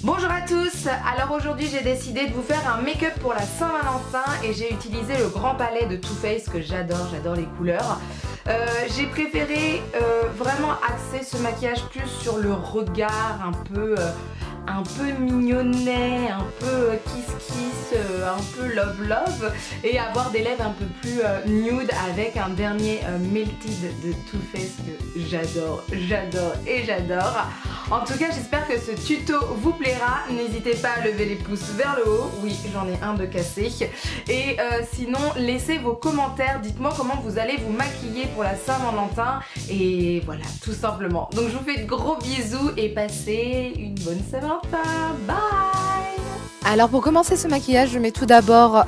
Bonjour à tous. Alors aujourd'hui j'ai décidé de vous faire un make-up pour la Saint-Valentin et j'ai utilisé le Grand Palais de Too Faced que j'adore les couleurs. J'ai préféré vraiment axer ce maquillage plus sur le regard un peu mignonnet, un peu kiss, un peu love et avoir des lèvres un peu plus nude avec un dernier Melted de Too Faced que j'adore. En tout cas, j'espère que ce tuto vous plaira. N'hésitez pas à lever les pouces vers le haut. Oui, j'en ai un de cassé. Et sinon, laissez vos commentaires. Dites-moi comment vous allez vous maquiller pour la Saint-Valentin. Et voilà, tout simplement. Donc, je vous fais de gros bisous et passez une bonne Saint-Valentin. Bye! Alors pour commencer ce maquillage, je mets tout d'abord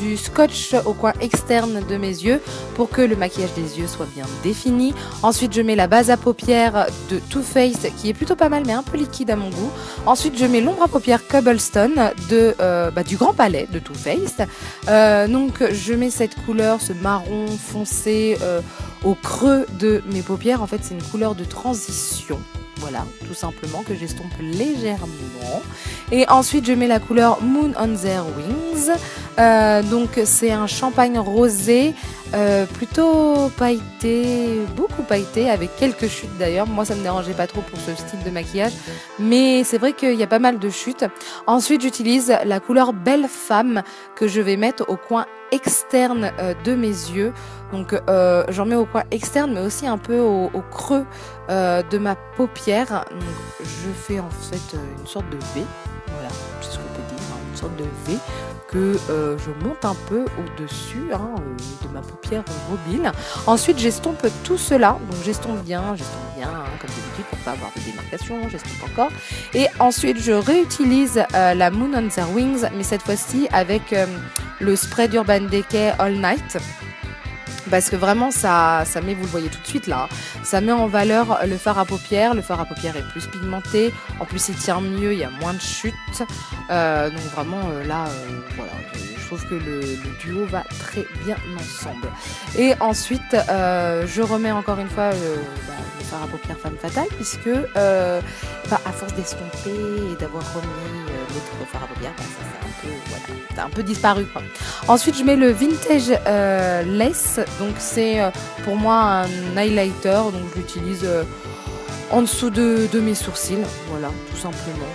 du scotch au coin externe de mes yeux pour que le maquillage des yeux soit bien défini. Ensuite, je mets la base à paupières de Too Faced qui est plutôt pas mal mais un peu liquide à mon goût. Ensuite, je mets l'ombre à paupières Cobblestone du Grand Palais de Too Faced. Donc je mets cette couleur, ce marron foncé au creux de mes paupières. En fait, c'est une couleur de transition. Voilà, tout simplement, que j'estompe légèrement. Et ensuite, je mets la couleur Moon on Their Wings. Donc, c'est un champagne rosé, plutôt pailleté, beaucoup pailleté, avec quelques chutes d'ailleurs. Moi, ça ne me dérangeait pas trop pour ce style de maquillage. Mais c'est vrai qu'il y a pas mal de chutes. Ensuite, j'utilise la couleur Belle Femme que je vais mettre au coin externe de mes yeux. Donc j'en mets au coin externe mais aussi un peu au creux de ma paupière. Donc, je fais en fait une sorte de V, voilà, c'est ce qu'on peut dire, une sorte de V que je monte un peu au-dessus de ma paupière mobile. Ensuite j'estompe tout cela, donc j'estompe bien comme d'habitude pour pas avoir de démarcation, j'estompe encore. Et ensuite je réutilise la Moon on Their Wings mais cette fois-ci avec le spray d'Urban Decay All Night. Parce que vraiment ça met, vous le voyez tout de suite là, ça met en valeur le fard à paupières. Le fard à paupières est plus pigmenté, en plus il tient mieux, il y a moins de chutes. Donc vraiment voilà, je trouve que le duo va très bien ensemble. Et ensuite je remets encore une fois le fard à paupières Femme Fatale puisque à force d'estomper et d'avoir remis l'autre fard à paupières, ça a un peu disparu quoi. Ensuite je mets le Vintage Lace, donc c'est pour moi un highlighter, donc je l'utilise en dessous de mes sourcils, voilà, tout simplement.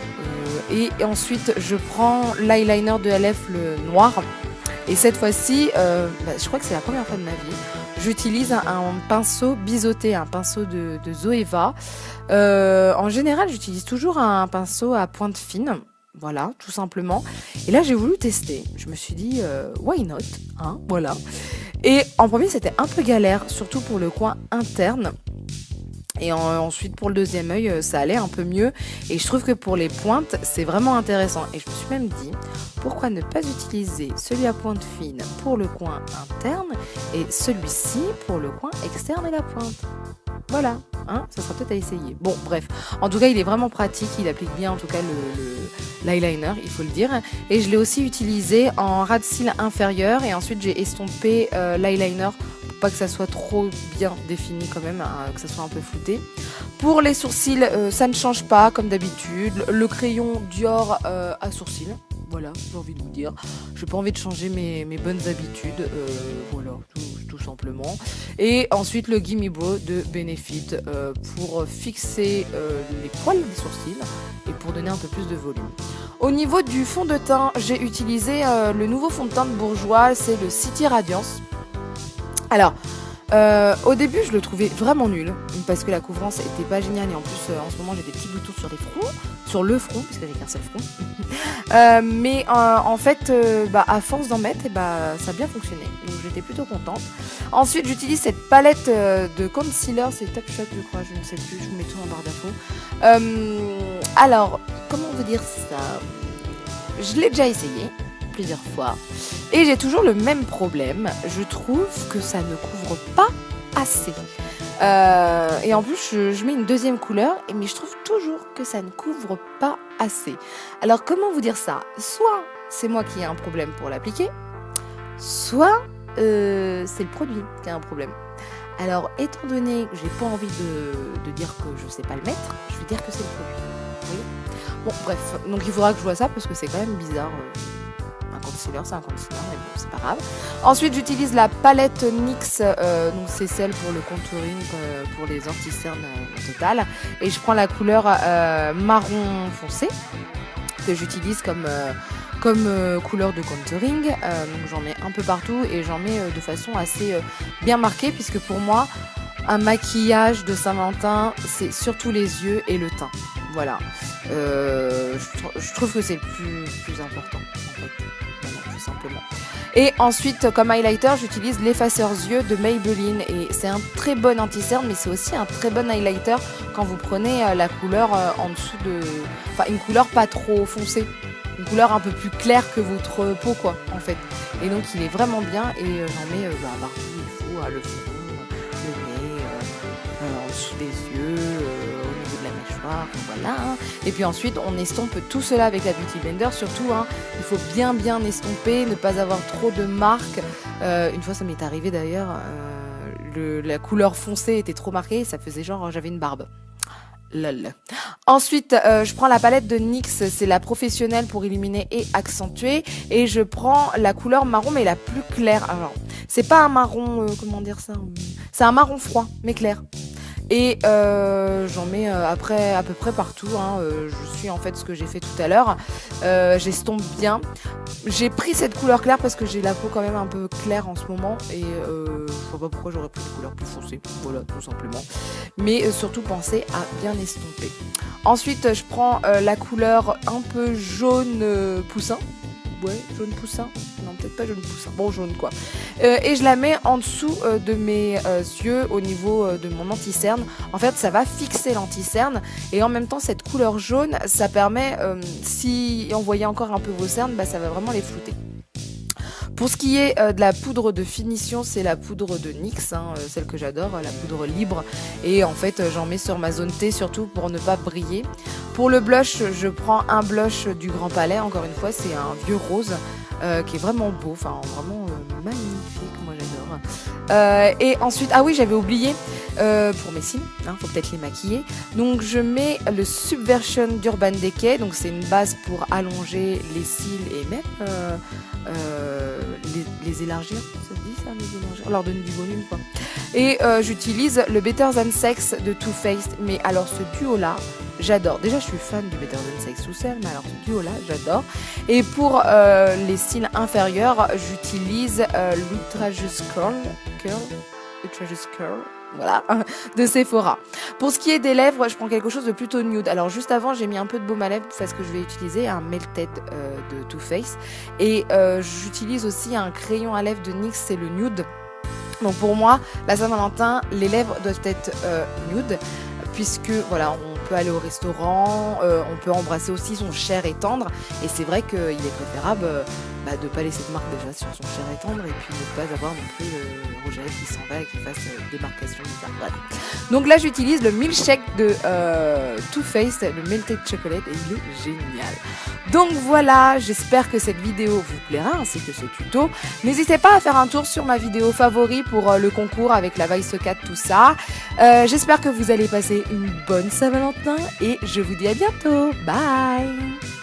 Et ensuite je prends l'eyeliner de LF, le noir, et cette fois-ci je crois que c'est la première fois de ma vie, j'utilise un pinceau biseauté, un pinceau de Zoeva. En général j'utilise toujours un pinceau à pointe fine. Voilà, tout simplement. Et là, j'ai voulu tester. Je me suis dit, why not, hein, voilà. Et en premier, c'était un peu galère, surtout pour le coin interne. Et ensuite, pour le deuxième œil, ça allait un peu mieux. Et je trouve que pour les pointes, c'est vraiment intéressant. Et je me suis même dit, pourquoi ne pas utiliser celui à pointe fine pour le coin interne et celui-ci pour le coin externe et la pointe. Voilà, hein, ça sera peut-être à essayer. Bon, bref. En tout cas, il est vraiment pratique. Il applique bien, en tout cas, l'eyeliner, il faut le dire. Et je l'ai aussi utilisé en ras de cils inférieur. Et ensuite, j'ai estompé l'eyeliner pour pas que ça soit trop bien défini quand même, que ça soit un peu flouté. Pour les sourcils, ça ne change pas, comme d'habitude. Le crayon Dior à sourcils. Voilà, j'ai envie de vous dire. Je n'ai pas envie de changer mes bonnes habitudes. Voilà, tout simplement. Et ensuite, le Gimme Brow de Benefit pour fixer les poils des sourcils et pour donner un peu plus de volume. Au niveau du fond de teint, j'ai utilisé le nouveau fond de teint de Bourjois, c'est le City Radiance. Alors, au début, je le trouvais vraiment nul parce que la couvrance était pas géniale et en plus, en ce moment, j'ai des petits boutons sur le front, parce que j'ai qu'un seul front. Mais en fait, à force d'en mettre, ça a bien fonctionné. Donc, j'étais plutôt contente. Ensuite, j'utilise cette palette de concealer, c'est Top Shot, je crois, je ne sais plus, je vous mets tout en barre d'infos. Alors, comment vous dire ça? Je l'ai déjà essayé plusieurs fois et j'ai toujours le même problème. Je trouve que ça ne couvre pas assez. Et en plus, je mets une deuxième couleur, mais je trouve toujours que ça ne couvre pas assez. Alors, comment vous dire ça? Soit c'est moi qui ai un problème pour l'appliquer, soit c'est le produit qui a un problème. Alors, étant donné que j'ai pas envie de dire que je sais pas le mettre, je vais dire que c'est le produit. Oui. Bon, bref, donc il faudra que je vois ça parce que c'est quand même bizarre. Un concealer, c'est un concealer, mais bon, c'est pas grave. Ensuite, j'utilise la palette NYX, donc c'est celle pour le contouring, pour les anti-cernes total. Et je prends la couleur marron foncé que j'utilise comme couleur de contouring. Donc j'en mets un peu partout et j'en mets de façon assez bien marquée, puisque pour moi, un maquillage de Saint-Valentin, c'est surtout les yeux et le teint. Voilà. Je trouve que c'est le plus important, en fait. Voilà, tout simplement. Et ensuite, comme highlighter, j'utilise l'effaceur yeux de Maybelline. Et c'est un très bon anti-cerne, mais c'est aussi un très bon highlighter quand vous prenez la couleur en dessous de... Enfin, une couleur pas trop foncée. Une couleur un peu plus claire que votre peau, quoi, en fait. Et donc, il est vraiment bien. Et j'en mets partout où il faut, le front, le nez, en dessous des yeux, au niveau de la mâchoire, voilà. Et puis ensuite, on estompe tout cela avec la Beauty Blender. Surtout, il faut bien estomper, ne pas avoir trop de marques. Une fois, ça m'est arrivé d'ailleurs, la couleur foncée était trop marquée, ça faisait genre j'avais une barbe. Lol. Ensuite, je prends la palette de NYX, c'est la professionnelle pour illuminer et accentuer, et je prends la couleur marron mais la plus claire. Alors, c'est pas un marron, comment dire ça, c'est un marron froid mais clair. Et j'en mets après à peu près partout. Je suis en fait ce que j'ai fait tout à l'heure. J'estompe bien. J'ai pris cette couleur claire parce que j'ai la peau quand même un peu claire en ce moment. Et je vois pas pourquoi j'aurais pris des couleurs plus foncées. Voilà, tout simplement. Mais surtout pensez à bien estomper. Ensuite, je prends la couleur un peu jaune poussin. Ouais, jaune poussin. Non, peut-être pas jaune poussin. Bon, jaune quoi. Et je la mets en dessous de mes yeux au niveau de mon anti-cerne. En fait, ça va fixer l'anti-cerne. Et en même temps, cette couleur jaune, ça permet, si on voyait encore un peu vos cernes, ça va vraiment les flouter. Pour ce qui est de la poudre de finition, c'est la poudre de NYX, celle que j'adore, la poudre libre. Et en fait, j'en mets sur ma zone T, surtout pour ne pas briller. Pour le blush, je prends un blush du Grand Palais. Encore une fois, c'est un vieux rose qui est vraiment beau, enfin vraiment magnifique, moi j'adore. Et ensuite, ah oui, j'avais oublié, pour mes cils, faut peut-être les maquiller. Donc je mets le Subversion d'Urban Decay, donc c'est une base pour allonger les cils et même les élargir, ça se dit ça, les élargir, on leur donne du volume quoi. Et j'utilise le Better Than Sex de Too Faced, mais alors ce duo là, j'adore. Déjà, je suis fan du Better Than Sex tout seul, mais alors ce duo-là, j'adore. Et pour les cils inférieurs, j'utilise l'Ultra-Just Curl, voilà, de Sephora. Pour ce qui est des lèvres, je prends quelque chose de plutôt nude. Alors juste avant, j'ai mis un peu de baume à lèvres parce que je vais utiliser un Melted de Too Faced. Et j'utilise aussi un crayon à lèvres de NYX, c'est le nude. Donc pour moi, la Saint-Valentin, les lèvres doivent être nude, puisque voilà, on peut aller au restaurant, on peut embrasser aussi son chair et tendre, et c'est vrai qu'il est préférable de ne pas laisser de marque déjà sur son chair et tendre, et puis ne pas avoir non plus le rouge à lèvres qui s'en va et qui fasse des marcations bizarres. Voilà. Donc là j'utilise le Milkshake de Too Faced, le Melted Chocolate, et il est génial. Donc voilà, j'espère que cette vidéo vous plaira, ainsi que ce tuto. N'hésitez pas à faire un tour sur ma vidéo favori pour le concours avec la Vice 4, tout ça. J'espère que vous allez passer une bonne Saint-Valentin et je vous dis à bientôt. Bye!